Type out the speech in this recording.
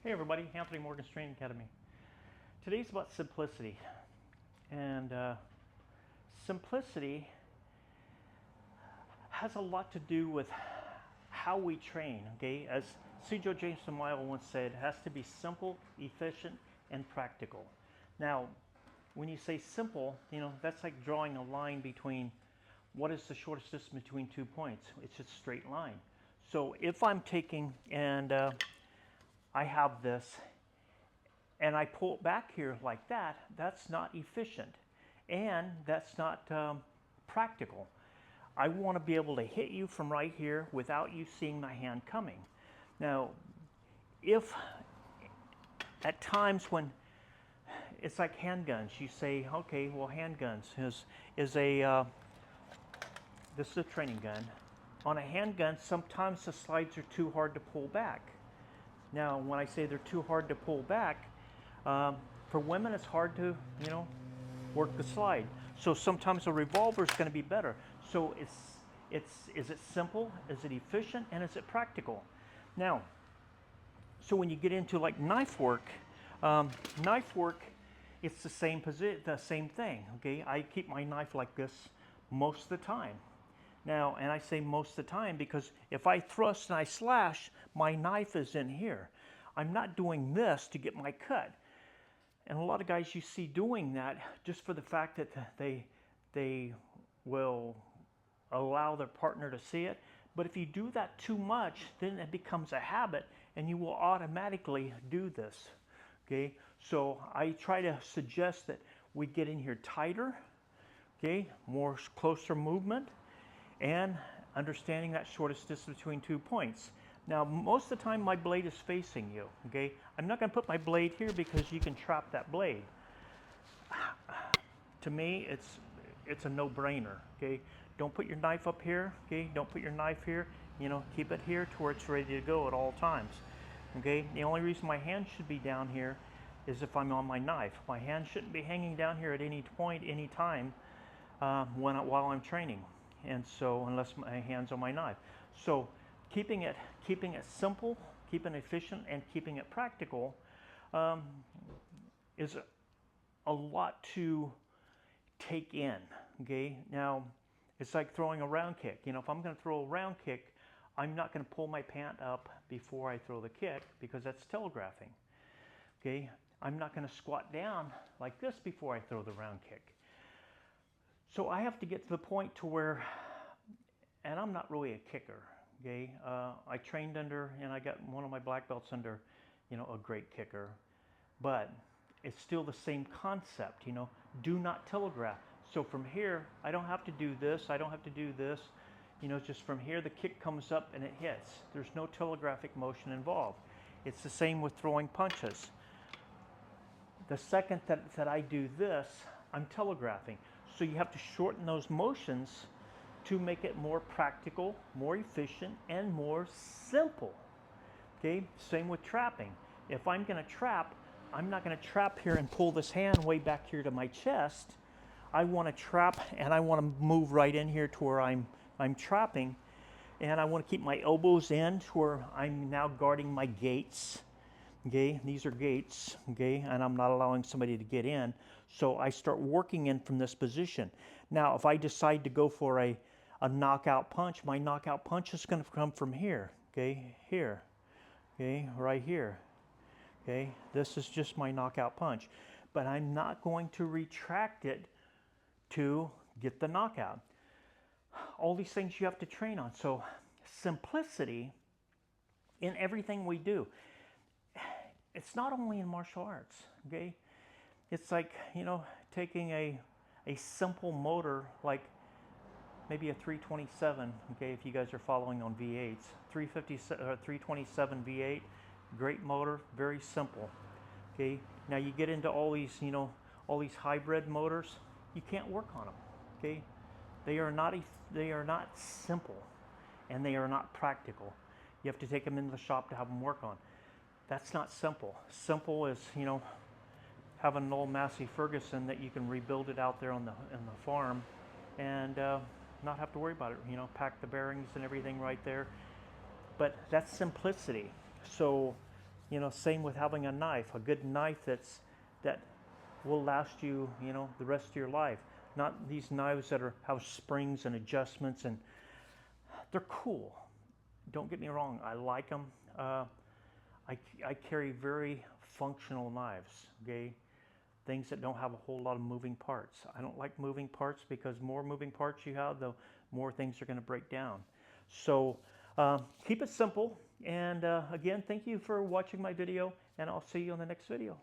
Hey everybody, Anthony Morgan's Training Academy. Today's about simplicity. And simplicity has a lot to do with how we train, okay? As C. Joe James once said, it has to be simple, efficient, and practical. Now, when you say simple, that's like drawing a line between what is the shortest distance between 2 points. It's just a straight line. So if I'm taking and I have this and I pull it back here like that, that's not efficient and that's not practical. I want to be able to hit you from right here without you seeing my hand coming. Now, if at times when it's like handguns, you say, okay, well, handguns is a this is a training gun. On a handgun, sometimes the slides are too hard to pull back. Now, when I say they're too hard to pull back, for women it's hard to, work the slide. So sometimes a revolver is going to be better. So is it simple? Is it efficient? And is it practical? Now, so when you get into like knife work, it's the same thing. Okay, I keep my knife like this most of the time. Now, and I say most of the time because if I thrust and I slash, my knife is in here. I'm not doing this to get my cut. And a lot of guys you see doing that just for the fact that they will allow their partner to see it. But if you do that too much, then it becomes a habit and you will automatically do this. Okay, so I try to suggest that we get in here tighter, okay, more closer movement, and understanding that shortest distance between 2 points. Now, most of the time my blade is facing you, okay? I'm not going to put my blade here because you can trap that blade. To me, it's a no-brainer, okay? Don't put your knife up here, okay? Don't put your knife here, keep it here to where it's ready to go at all times, okay? The only reason my hand should be down here is if I'm on my knife. My hand shouldn't be hanging down here at any point, any time while I'm training. And so, unless my hand's on my knife. So, keeping it simple, keeping it efficient, and keeping it practical is a lot to take in. Okay, now it's like throwing a round kick. If I'm going to throw a round kick, I'm not going to pull my pant up before I throw the kick because that's telegraphing. Okay, I'm not going to squat down like this before I throw the round kick. So I have to get to the point to where, and I'm not really a kicker, okay? I trained under, and I got one of my black belts under, a great kicker, but it's still the same concept, do not telegraph. So from here, I don't have to do this, I don't have to do this, just from here the kick comes up and it hits. There's no telegraphic motion involved. It's the same with throwing punches. The second that I do this, I'm telegraphing. So you have to shorten those motions to make it more practical, more efficient, and more simple. Okay, same with trapping. If I'm going to trap, I'm not going to trap here and pull this hand way back here to my chest. I want to trap and I want to move right in here to where I'm trapping, and I want to keep my elbows in to where I'm now guarding my gates. Okay, these are gates, okay, and I'm not allowing somebody to get in. So I start working in from this position. Now, if I decide to go for a knockout punch, my knockout punch is going to come from here, okay, here, okay, right here, okay. This is just my knockout punch, but I'm not going to retract it to get the knockout. All these things you have to train on. So simplicity in everything we do. It's not only in martial arts, okay? It's like, taking a simple motor like maybe a 327, okay, if you guys are following on V8s. 327 V8, great motor, very simple, okay? Now you get into all these, all these hybrid motors, you can't work on them, okay? They are not simple, and they are not practical. You have to take them into the shop to have them work on. That's not simple. Simple is, having an old Massey Ferguson that you can rebuild it out there in the farm and not have to worry about it. Pack the bearings and everything right there. But that's simplicity. So You know, same with having a knife, a good knife that will last you, you know, the rest of your life. Not these knives that have springs and adjustments, and they're cool. Don't get me wrong, I like them. I carry very functional knives, okay? Things that don't have a whole lot of moving parts. I don't like moving parts because more moving parts you have, the more things are going to break down. So keep it simple. And again, thank you for watching my video, and I'll see you on the next video.